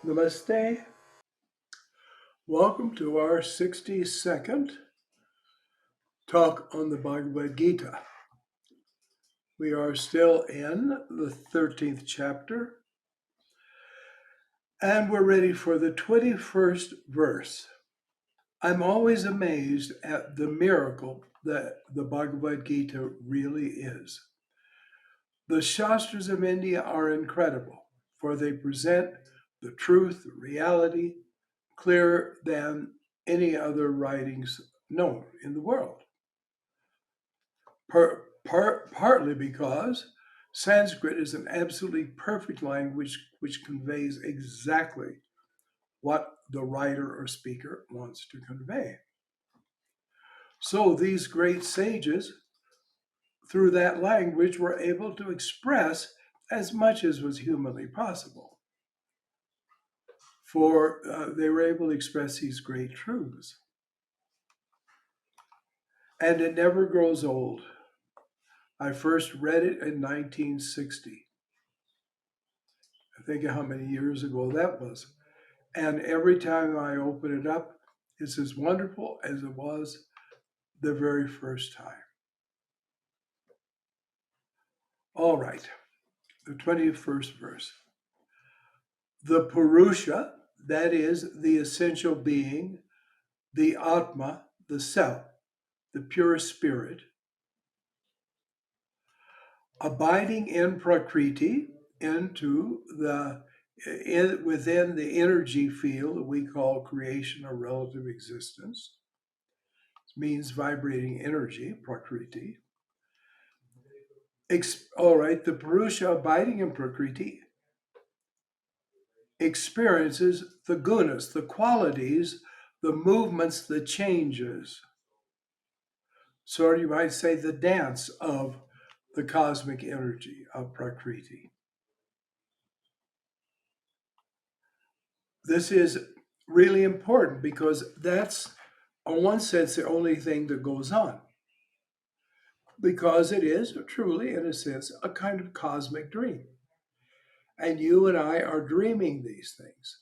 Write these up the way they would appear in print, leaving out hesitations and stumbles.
Namaste. Welcome to our 62nd talk on the Bhagavad Gita. We are still in the 13th chapter, and we're ready for the 21st verse. I'm always amazed at the miracle that the Bhagavad Gita really is. The Shastras of India are incredible, for they present the truth, the reality, clearer than any other writings known in the world. Partly because Sanskrit is an absolutely perfect language which conveys exactly what the writer or speaker wants to convey. So these great sages, through that language, were able to express as much as was humanly possible. For they were able to express these great truths. And it never grows old. I first read it in 1960. I think of how many years ago that was. And every time I open it up, it's as wonderful as it was the very first time. All right, the 21st verse. The Purusha, that is the essential being, the Atma, the self, the pure spirit, abiding in Prakriti, within the energy field that we call creation or relative existence. It means vibrating energy, Prakriti. All right, the Purusha abiding in Prakriti experiences the Gunas, the qualities, the movements, the changes. So you might say the dance of the cosmic energy of Prakriti. This is really important because that's, in one sense, the only thing that goes on. Because it is truly, in a sense, a kind of cosmic dream. And you and I are dreaming these things.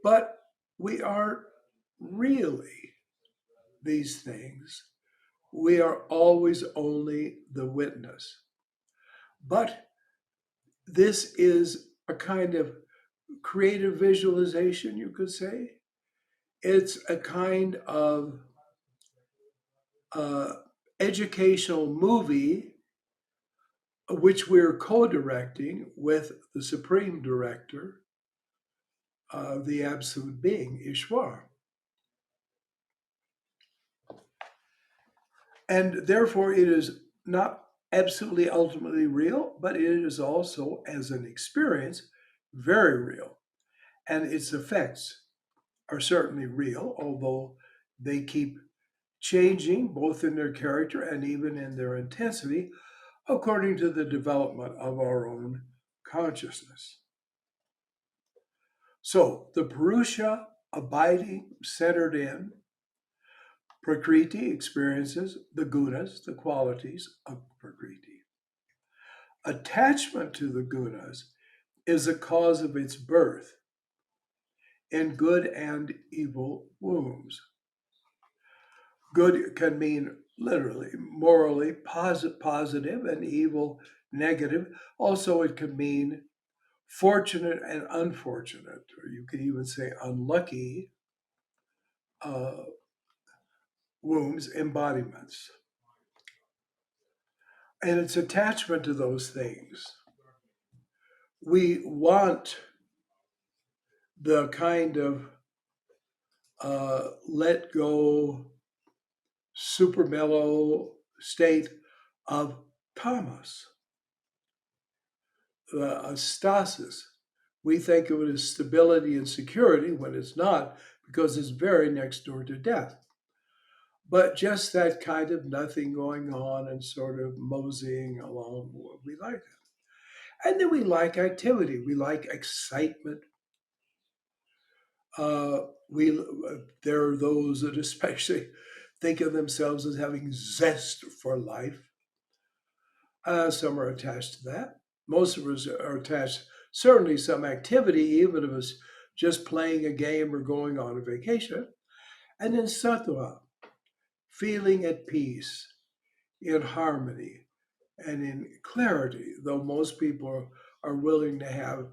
But we aren't really these things. We are always only the witness. But this is a kind of creative visualization, you could say. It's a kind of educational movie which we're co-directing with the supreme director, the absolute being, Ishwar. And therefore, it is not absolutely ultimately real, but it is also, as an experience, very real. And its effects are certainly real, although they keep changing both in their character and even in their intensity according to the development of our own consciousness. So the Purusha, abiding, centered in, Prakriti experiences the gunas, the qualities of Prakriti. Attachment to the gunas is a cause of its birth in good and evil wombs. Good can mean literally, morally positive, and evil negative. Also, it can mean fortunate and unfortunate, or you could even say unlucky uh, wombs, embodiments. And it's attachment to those things. We want the kind of let go, super mellow state of tamas, the stasis. We think of it as stability and security when it's not, because it's very next door to death. But just that kind of nothing going on and sort of moseying along, we like it. And then we like activity, we like excitement. We There are those that especially think of themselves as having zest for life. Some are attached to that. Most of us are attached certainly some activity, even if it's just playing a game or going on a vacation. And then sattva, feeling at peace, in harmony, and in clarity, though most people are willing to have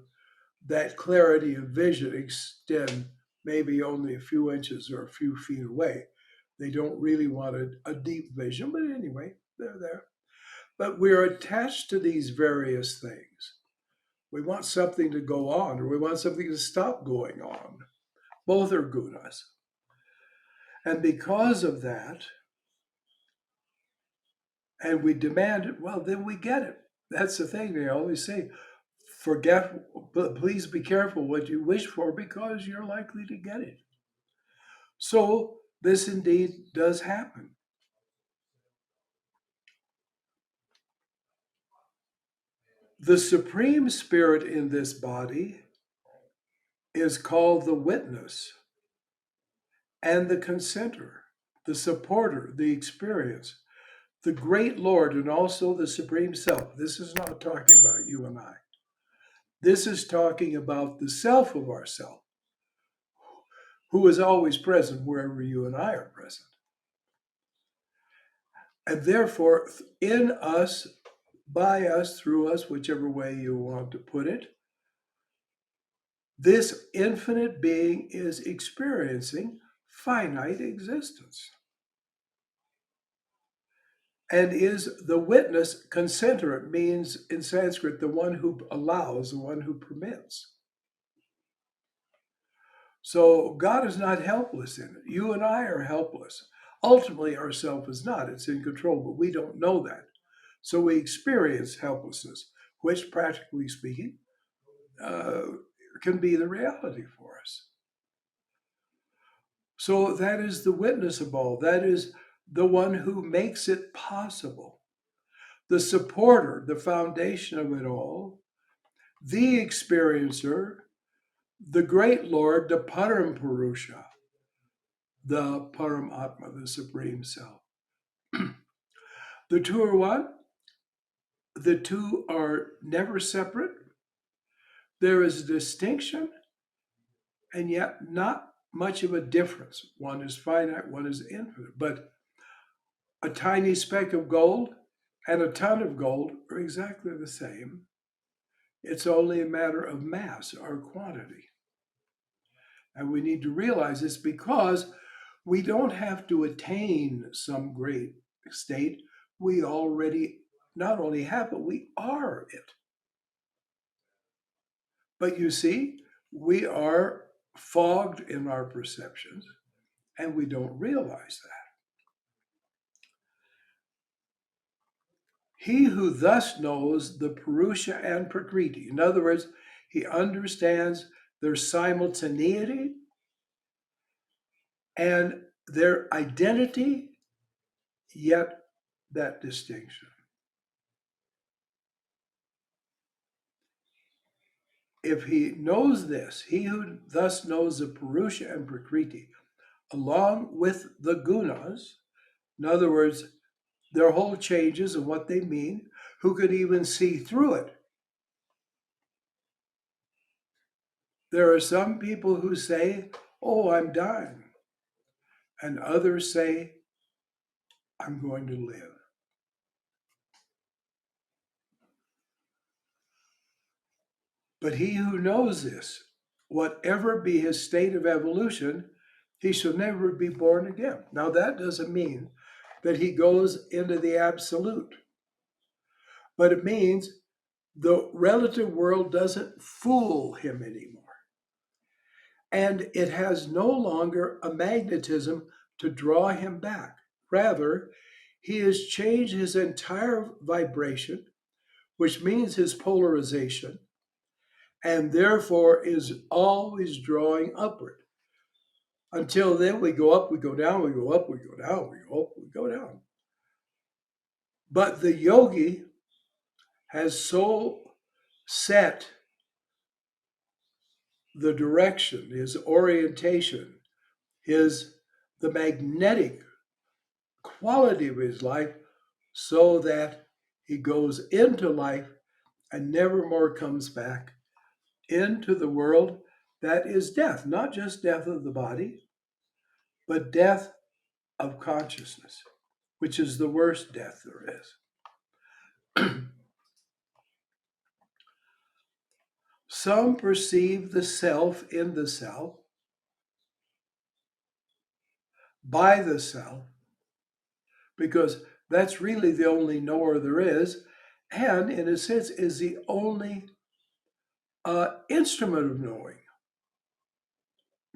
that clarity of vision extend maybe only a few inches or a few feet away. They don't really want a deep vision, but anyway, they're there. But we're attached to these various things. We want something to go on, or we want something to stop going on. Both are gunas. And because of that, and we demand it, well, then we get it. That's the thing they always say. Forget, but please be careful what you wish for because you're likely to get it. So this indeed does happen. The Supreme Spirit in this body is called the witness and the consenter, the supporter, the experience, the great Lord, and also the Supreme Self. This is not talking about you and I. This is talking about the self of ourself, who is always present wherever you and I are present. And therefore, in us, by us, through us, whichever way you want to put it, this infinite being is experiencing finite existence and is the witness. Consenter means in Sanskrit the one who allows, the one who permits. So God is not helpless in it. You and I are helpless. Ultimately, our self is not. It's in control, but we don't know that. So we experience helplessness, which, practically speaking, uh, can be the reality for us. So that is the witness of all. That is the one who makes it possible, the supporter, the foundation of it all, the experiencer, the great Lord, the Param Purusha, the Paramatma, the Supreme Self. The two are one. The two are never separate. There is a distinction, and yet not much of a difference. One is finite, one is infinite. But a tiny speck of gold and a ton of gold are exactly the same. It's only a matter of mass or quantity. And we need to realize this because we don't have to attain some great state. We already not only have, but we are it. But you see, we are fogged in our perceptions and we don't realize that. He who thus knows the Purusha and Prakriti, in other words, he understands their simultaneity and their identity, yet that distinction. If he knows this, he who thus knows the Purusha and Prakriti, along with the Gunas, in other words, their whole changes and what they mean, who could even see through it. There are some people who say, oh, I'm dying. And others say, I'm going to live. But he who knows this, whatever be his state of evolution, he shall never be born again. Now, that doesn't mean that he goes into the absolute, but it means the relative world doesn't fool him anymore. And it has no longer a magnetism to draw him back. Rather, he has changed his entire vibration, which means his polarization, and therefore is always drawing upward. Until then, we go up, we go down, we go up, we go down, we go up, we go down. But the yogi has so set the direction, his orientation, the magnetic quality of his life, so that he goes into life and never more comes back into the world that is death, not just death of the body, but death of consciousness, which is the worst death there is. Some perceive the self in the self, by the self, because that's really the only knower there is, and in a sense is the only instrument of knowing.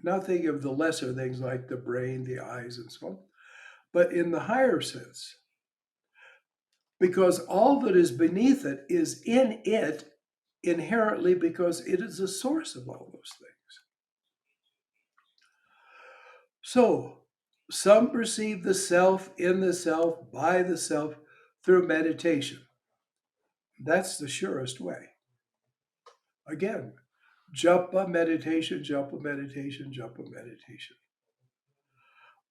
Nothing of the lesser things like the brain, the eyes, and so on, but in the higher sense, because all that is beneath it is in it inherently because it is the source of all those things. So, some perceive the self in the self, by the self, through meditation. That's the surest way. Again, japa meditation, japa meditation, japa meditation.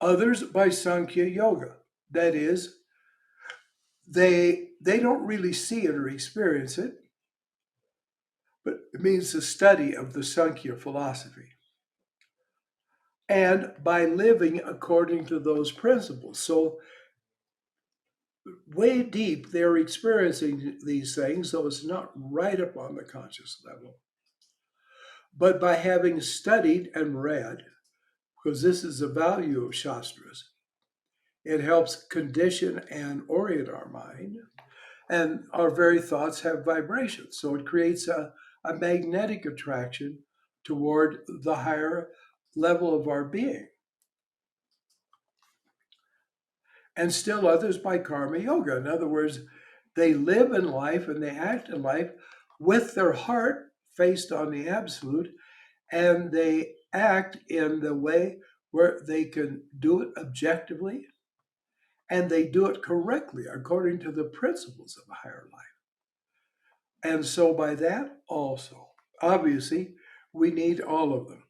Others by Sankhya Yoga. That is, they don't really see it or experience it, but it means the study of the Sankhya philosophy. And by living according to those principles. So way deep, they're experiencing these things, so it's not right up on the conscious level. But by having studied and read, because this is the value of Shastras, it helps condition and orient our mind, and our very thoughts have vibrations. So it creates a magnetic attraction toward the higher level of our being. And still others by karma yoga. In other words, they live in life and they act in life with their heart faced on the absolute, and they act in the way where they can do it objectively and they do it correctly according to the principles of a higher life. And so, by that, also, obviously, we need all of them.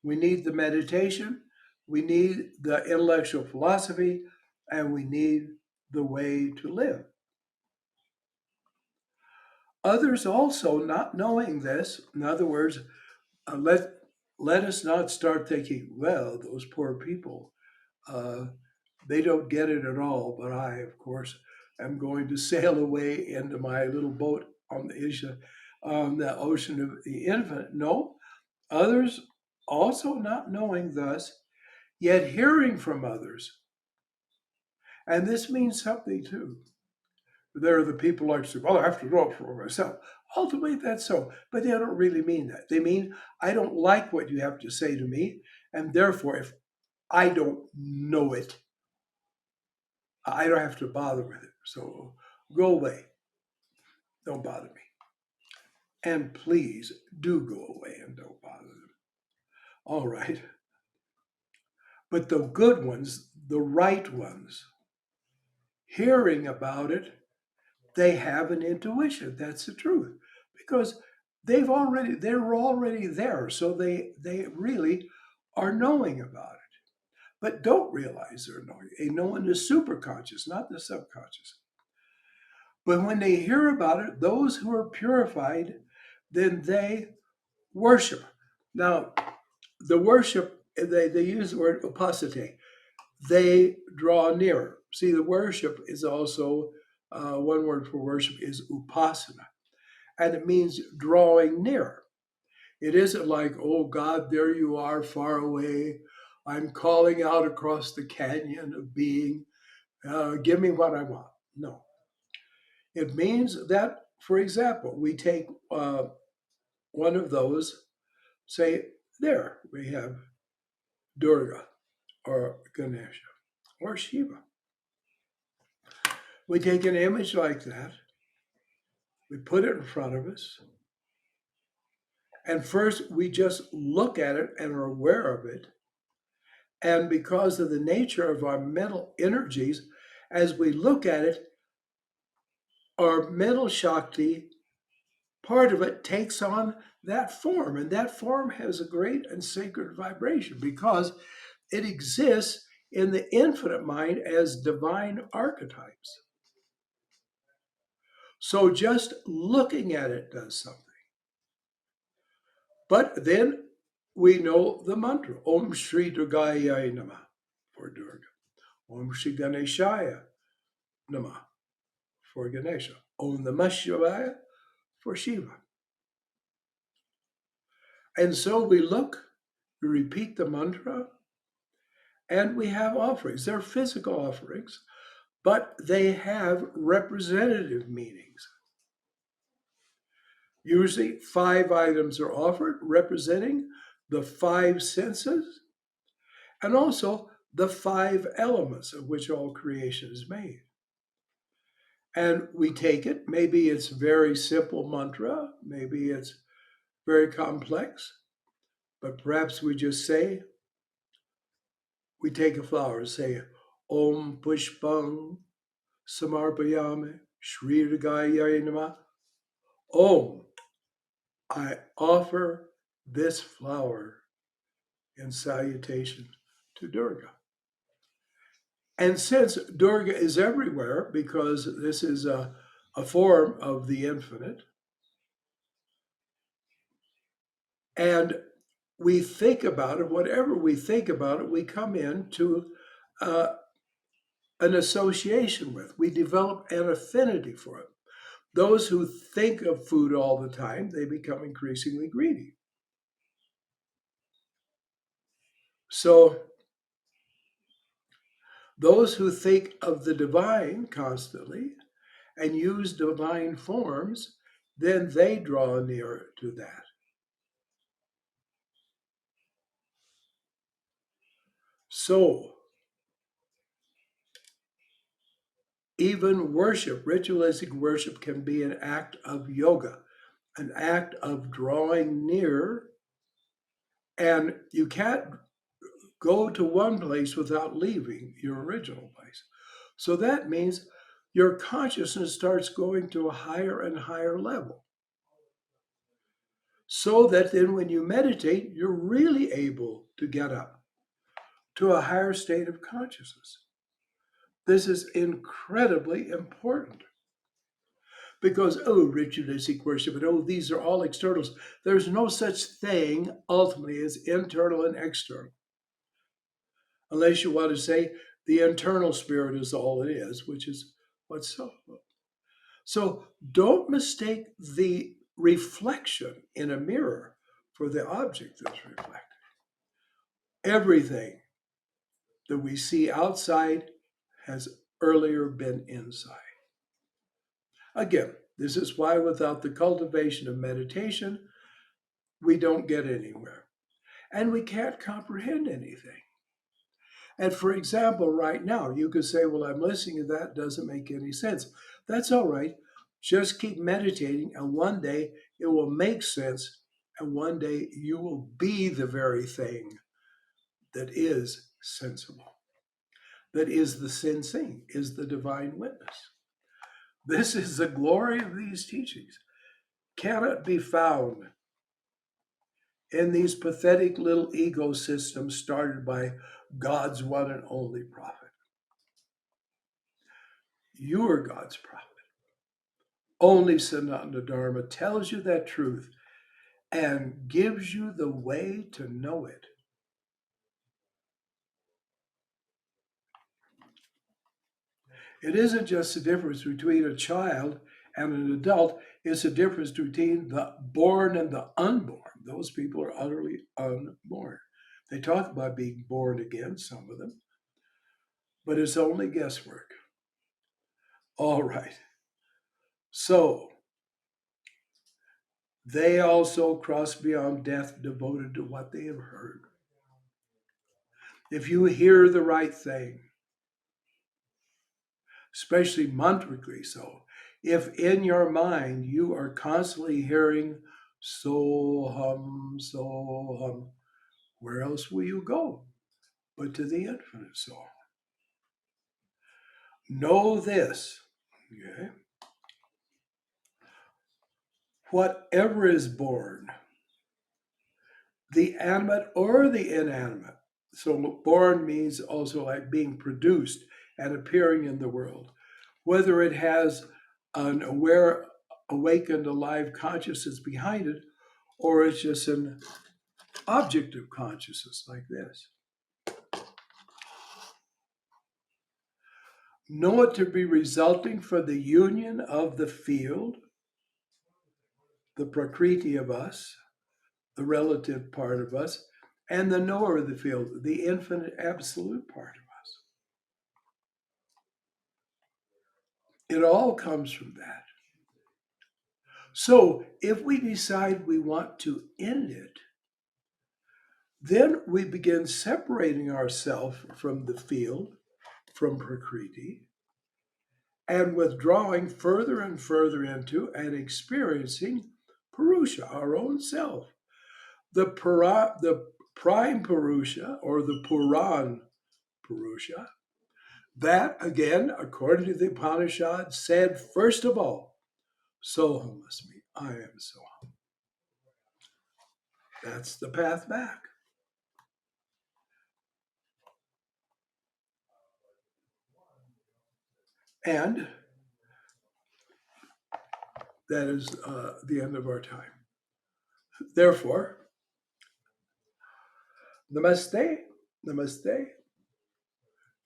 We need the meditation, we need the intellectual philosophy, and we need the way to live. Others also not knowing this, in other words, let us not start thinking, well, those poor people, uh, they don't get it at all. But I, of course, am going to sail away into my little boat on the ocean of the infinite. No, others also not knowing thus, yet hearing from others. And this means something too. There are the people like say, well, I have to know it for myself. Ultimately, that's so. But they don't really mean that. They mean, I don't like what you have to say to me. And therefore, if I don't know it, I don't have to bother with it. So go away. Don't bother me. And please do go away and don't bother them. All right. But the good ones, the right ones, hearing about it, they have an intuition. That's the truth. Because they're already there. So they really are knowing about it. But don't realize they're knowing. They know in the superconscious, not the subconscious. But when they hear about it, those who are purified, then they worship. Now, the worship, they use the word uposite. They draw nearer. See, the worship is also, one word for worship is upasana, and it means drawing near. It isn't like, oh God, there you are far away. I'm calling out across the canyon of being. Give me what I want. No. It means that, for example, we take one of those, say, there we have Durga or Ganesha or Shiva. We take an image like that, we put it in front of us, and first we just look at it and are aware of it. And because of the nature of our mental energies, as we look at it, our mental Shakti, part of it takes on that form. And that form has a great and sacred vibration because it exists in the infinite mind as divine archetypes. So just looking at it does something. But then we know the mantra Om Shri Durgaya Namah for Durga, Om Shri Ganeshaya Namah for Ganesha, Om Namah Shivaya for Shiva. And so we look, we repeat the mantra, and we have offerings. They're physical offerings, but they have representative meanings. Usually, 5 items are offered representing the 5 senses and also the 5 elements of which all creation is made. And we take it, maybe it's very simple mantra, maybe it's very complex, but perhaps we just say, we take a flower and say, Om Pushpang Samarpayame Shri Ragaya Nama. Om, I offer this flower in salutation to Durga. And since Durga is everywhere, because this is a form of the infinite, and we think about it, whatever we think about it, we come into uh, an association with. We develop an affinity for it. Those who think of food all the time, they become increasingly greedy. So those who think of the divine constantly and use divine forms, then they draw near to that. So even worship, ritualistic worship, can be an act of yoga, an act of drawing near. And you can't go to one place without leaving your original place. So that means your consciousness starts going to a higher and higher level. So that then when you meditate, you're really able to get up to a higher state of consciousness. This is incredibly important because, oh, ritualistic worship, and oh, these are all externals. There's no such thing ultimately as internal and external. Unless you want to say the internal spirit is all it is, which is what's so. So don't mistake the reflection in a mirror for the object that's reflected. Everything that we see outside has earlier been inside. Again, this is why without the cultivation of meditation, we don't get anywhere and we can't comprehend anything. And for example, right now, you could say, well, I'm listening to that, doesn't make any sense. That's all right. Just keep meditating, and one day it will make sense, and one day you will be the very thing that is sensible, that is the sensing, is the divine witness. This is the glory of these teachings. Cannot be found in these pathetic little ecosystems started by God's one and only prophet. You are God's prophet. Only Sanatana Dharma tells you that truth and gives you the way to know it. It isn't just the difference between a child and an adult, it's the difference between the born and the unborn. Those people are utterly unborn. They talk about being born again, some of them, but it's only guesswork. All right. So, they also cross beyond death, devoted to what they have heard. If you hear the right thing, especially mantrically so, if in your mind you are constantly hearing so hum, where else will you go but to the infinite soul? Know this, okay? Whatever is born, the animate or the inanimate. So born means also like being produced and appearing in the world. Whether it has an aware, awakened, alive consciousness behind it, or it's just an objective consciousness like this. Know it to be resulting from the union of the field, the Prakriti of us, the relative part of us, and the knower of the field, the infinite absolute part of us. It all comes from that. So if we decide we want to end it, then we begin separating ourselves from the field, from Prakriti, and withdrawing further and further into and experiencing Purusha, our own self. The prime Purusha, or the Puran Purusha, that again, according to the Upanishad, said first of all, Soham Asmi, I am Soham. That's the path back. And that is the end of our time. Therefore, namaste, namaste.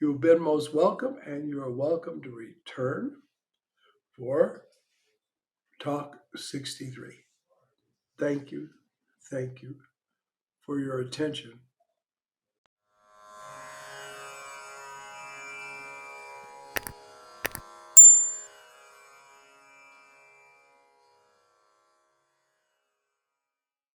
You've been most welcome, and you are welcome to return for Talk 63. Thank you for your attention